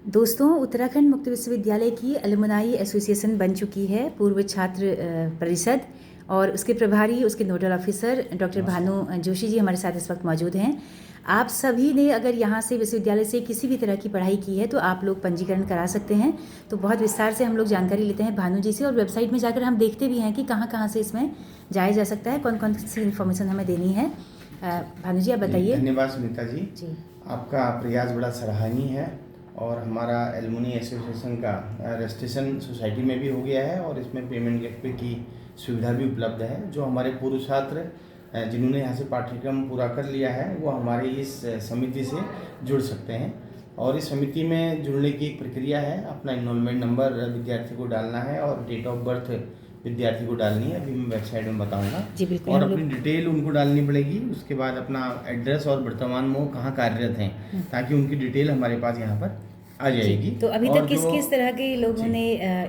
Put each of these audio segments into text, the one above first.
दोस्तों, उत्तराखंड मुक्त विश्वविद्यालय की अलुमनाई एसोसिएशन बन चुकी है। पूर्व छात्र परिषद और उसके प्रभारी, उसके nodal officer doctor Bhanu Joshi ji हमारे साथ इस वक्त मौजूद हैं। आप सभी ने अगर यहाँ से विश्वविद्यालय से किसी भी तरह की पढ़ाई की है तो आप लोग पंजीकरण करा सकते हैं। तो बहुत विस्तार से हम लोग जानकारी लेते हैं भानु जी से, और वेबसाइट में जाकर हम देखते भी हैं कि कहाँ कहाँ से इसमें जाया जा सकता है, कौन कौन सी इन्फॉर्मेशन हमें देनी है। भानु जी, आप बताइए। धन्यवाद सुनीता जी, आपका प्रयास बड़ा सराहनीय है और हमारा एलुमनी एसोसिएशन का रजिस्ट्रेशन सोसाइटी में भी हो गया है और इसमें पेमेंट गेटवे की सुविधा भी उपलब्ध है। जो हमारे पूर्व छात्र जिन्होंने यहाँ से पाठ्यक्रम पूरा कर लिया है वो हमारी इस समिति से जुड़ सकते हैं। और इस समिति में जुड़ने की एक प्रक्रिया है। अपना इनरोलमेंट नंबर विद्यार्थी को डालना है और डेट ऑफ बर्थ विद्यार्थी को डालनी है। अभी मैं वेबसाइट में बताऊंगा। जी बिल्कुल। और अपनी डिटेल उनको डालनी पड़ेगी। उसके बाद अपना एड्रेस और वर्तमान में वो कहाँ कार्यरत हैं ताकि उनकी डिटेल हमारे पास यहाँ पर आ जाएगी। तो अभी तक किस किस तरह के लोगों ने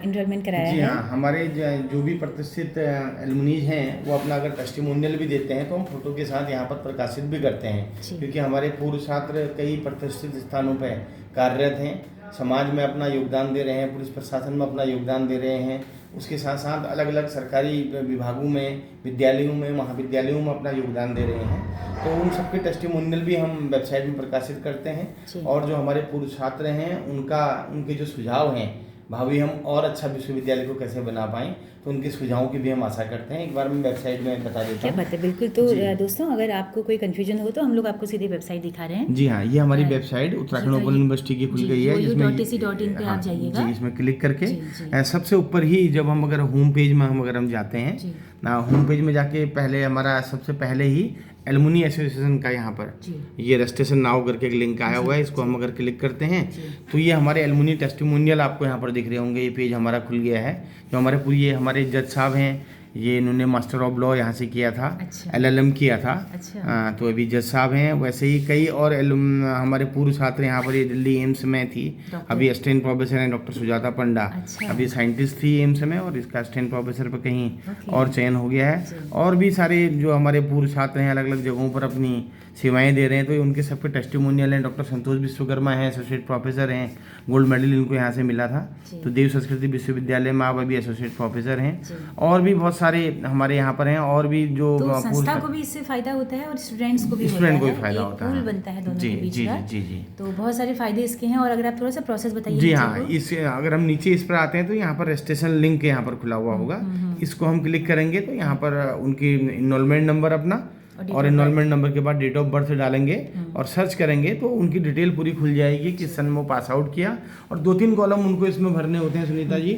इनरोलमेंट कराया है? जी हाँ, हमारे जो भी प्रतिष्ठित एलुमनीज हैं वो अपना अगर टेस्टिमोनियल भी देते हैं तो हम फोटो के साथ यहाँ पर प्रकाशित भी करते हैं, क्योंकि हमारे पूर्व छात्र कई प्रतिष्ठित स्थानों पर कार्यरत हैं, समाज में अपना योगदान दे रहे हैं, पुलिस प्रशासन में अपना योगदान दे रहे हैं। उसके साथ साथ अलग अलग सरकारी विभागों में, विद्यालयों में, महाविद्यालयों में अपना योगदान दे रहे हैं। तो उन सबके टेस्टिमोनियल भी हम वेबसाइट में प्रकाशित करते हैं। और जो हमारे पूर्व छात्र हैं उनके जो सुझाव हैं भावी हम और अच्छा विश्वविद्यालय को कैसे बना पाएं, तो उनके सुझावों की भी हम आशा करते हैं। एक बार मैं वेबसाइट में बता देता हूं। क्या बात है, बिल्कुल। तो दोस्तों, अगर आपको कोई कंफ्यूजन हो तो हम लोग आपको सीधे वेबसाइट दिखा रहे हैं। जी हाँ, ये हमारी वेबसाइट उत्तराखंड ओपन यूनिवर्सिटी की खुल गई है। इसमें पे आप जाइएगा। जी, इसमें क्लिक करके सबसे ऊपर ही जब हम अगर होम पेज में हम जाते हैं ना, होम पेज में जाके पहले हमारा सबसे पहले ही एलुमनी एसोसिएशन का यहाँ पर ये रजिस्ट्रेशन नाउ करके एक लिंक आया हुआ है। इसको हम अगर क्लिक करते हैं तो ये हमारे एलुमनी टेस्टिमोनियल आपको यहाँ पर दिख रहे होंगे। ये पेज हमारा खुल गया है। जो हमारे पूरी ये हमारे जज साहब हैं, ये इन्होंने मास्टर ऑफ लॉ यहाँ से किया था। LLM किया था। तो अभी जज साहब हैं। वैसे ही कई और हमारे पूर्व छात्र यहाँ पर, ये दिल्ली एम्स में थी, अभी असिस्टेंट प्रोफेसर हैं डॉक्टर सुजाता पंडा। अभी साइंटिस्ट थी एम्स में और इसका असिस्टेंट प्रोफेसर पर कहीं और चयन हो गया है। और भी सारे जो हमारे पूर्व छात्र हैं अलग अलग जगहों पर अपनी सेवाएं दे रहे हैं, तो उनके सबके टेस्टिमोनियल हैं। डॉक्टर संतोष विश्वकर्मा हैं, एसोसिएट प्रोफेसर हैं, गोल्ड मेडल इनको यहाँ से मिला था। तो देव संस्कृति विश्वविद्यालय में आप अभी एसोसिएट प्रोफेसर हैं। और भी बहुत सारे हमारे यहाँ पर हैं। और भी जो संस्था को भी इससे फायदा होता है और स्टूडेंट्स को भी फायदा होता है। बनता है दोनों के बीच का। जी। तो बहुत सारे फायदे इसके हैं। और अगर आप थोड़ा सा प्रोसेस बताइए। जी हाँ, इस अगर हम नीचे इस पर आते हैं तो यहाँ पर रजिस्ट्रेशन लिंक यहाँ पर खुला हुआ होगा। इसको हम क्लिक करेंगे तो यहाँ पर उनकी इनरोलमेंट नंबर अपना और इनरोलमेंट नंबर के बाद डेट ऑफ बर्थ डालेंगे और सर्च करेंगे तो उनकी डिटेल पूरी खुल जाएगी, किस सन में वो पास आउट किया। और 2-3 कॉलम उनको इसमें भरने होते हैं सुनीता जी।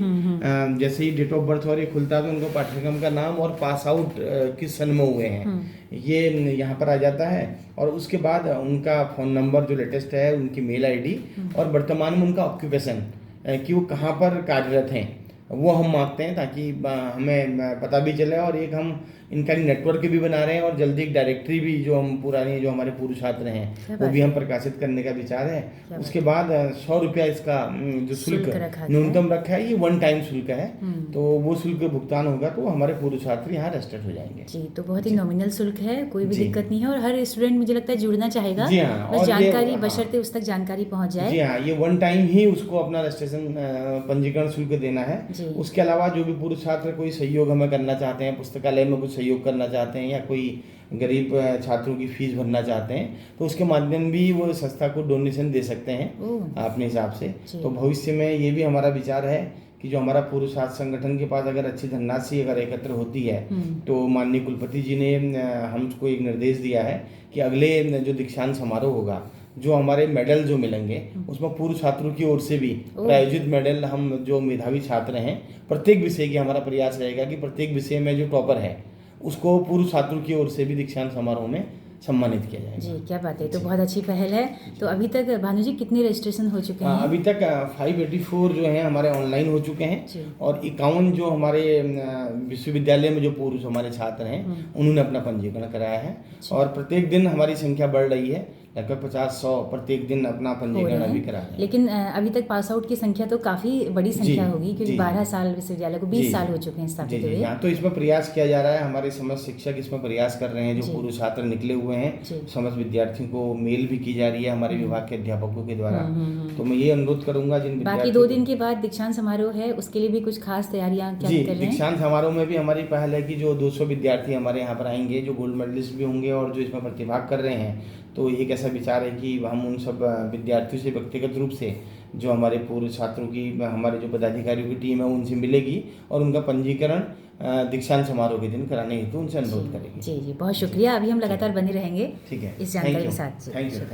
जैसे ही डेट ऑफ बर्थ और ये खुलता है तो उनको पाठ्यक्रम का नाम और पास आउट किस सन में हुए हैं ये यहाँ पर आ जाता है। और उसके बाद उनका फ़ोन नंबर जो लेटेस्ट है, उनकी मेल ID और वर्तमान में उनका ऑक्यूपेशन कि वो कहाँ पर कार्यरत हैं वो हम मांगते हैं, ताकि हमें पता भी चले। और एक हम इनका नेटवर्क भी बना रहे हैं और जल्दी एक डायरेक्टरी भी जो हम पुरानी जो हमारे पूर्व छात्र हैं वो भी हम प्रकाशित करने का विचार है। उसके बाद 100 रुपया इसका जो शुल्क न्यूनतम रखा है, ये 1 टाइम शुल्क है। तो वो शुल्क भुगतान होगा तो हमारे पूर्व छात्र यहाँ रजिस्टर्ड हो जाएंगे। जी, तो बहुत ही नॉमिनल शुल्क है, कोई भी दिक्कत नहीं है। और हर स्टूडेंट मुझे लगता है जुड़ना चाहेगा। जी हाँ, बस जानकारी बशर्ते उस तक जानकारी पहुँच जाए। जी हाँ, ये 1 टाइम ही उसको अपना रजिस्ट्रेशन पंजीकरण शुल्क देना है। उसके अलावा जो भी पूर्व छात्र कोई सहयोग हमें करना चाहते हैं, पुस्तकालय में कुछ सहयोग करना चाहते हैं या कोई गरीब छात्रों की फीस भरना चाहते हैं तो उसके माध्यम भी वो संस्था को डोनेशन दे सकते हैं अपने हिसाब से। तो भविष्य में ये भी हमारा विचार है कि जो हमारा पूर्व छात्र संगठन के पास अगर अच्छी धनराशि अगर एकत्र होती है तो माननीय कुलपति जी ने हमको एक निर्देश दिया है कि अगले जो दीक्षांत समारोह होगा, जो हमारे मेडल जो मिलेंगे उसमें पूर्व छात्रों की ओर से भी प्रायोजित मेडल, हम जो मेधावी छात्र हैं प्रत्येक विषय की हमारा प्रयास रहेगा कि प्रत्येक विषय में जो टॉपर है उसको पूर्व छात्रों की ओर से भी दीक्षांत समारोह में सम्मानित किया जाएगा। जी, क्या बात है। तो बहुत अच्छी पहल है। तो अभी तक भानु जी कितने रजिस्ट्रेशन हो चुके हैं? अभी तक 584 जो हैं हमारे ऑनलाइन हो चुके हैं और 51 जो हमारे विश्वविद्यालय में जो पूर्व हमारे छात्र हैं उन्होंने अपना पंजीकरण कराया है। और प्रत्येक दिन हमारी संख्या बढ़ रही है। लगभग 50-100 प्रत्येक दिन अपना हो रहे पंजीकरण अभी हैं। करा रहे हैं। लेकिन अभी तक पास आउट की संख्या तो काफ़ी बड़ी संख्या जी, होगी, क्योंकि जी। 12 साल विश्वविद्यालय को 20 जी, साल जी। हो चुके हैं जी, स्थापित जी, हुए। हाँ, तो इसमें प्रयास किया जा रहा है, हमारे समस्त शिक्षक इसमें प्रयास कर रहे हैं, जो जी। पूर्व छात्र निकले हुए हैं, जी। समस्त विद्यार्थियों को मेल भी की जा रही है हमारे विभाग के अध्यापकों के द्वारा। तो मैं ये अनुरोध करूंगा जिन बाकी विद्यार्थियों 2 को दिन के बाद दीक्षांत समारोह है, उसके लिए भी कुछ खास तैयारियां क्या जी, कर रहे हैं? दीक्षांत समारोह में भी हमारी पहल है कि जो 200 विद्यार्थी हमारे यहाँ पर आएंगे, जो गोल्ड मेडलिस्ट भी होंगे और जो इसमें प्रतिभाग कर रहे हैं, तो एक ऐसा विचार है कि हम उन सब विद्यार्थियों से व्यक्तिगत रूप से जो हमारे पूर्व छात्रों की, हमारे जो पदाधिकारियों की टीम है उनसे मिलेगी और उनका पंजीकरण दीक्षांत समारोह के दिन कराने हेतु उनसे अनुरोध करेंगे। जी, बहुत शुक्रिया। अभी हम लगातार बने रहेंगे ठीक है, इस जानकारी थैंक के यू, साथ। जी, थैंक यू।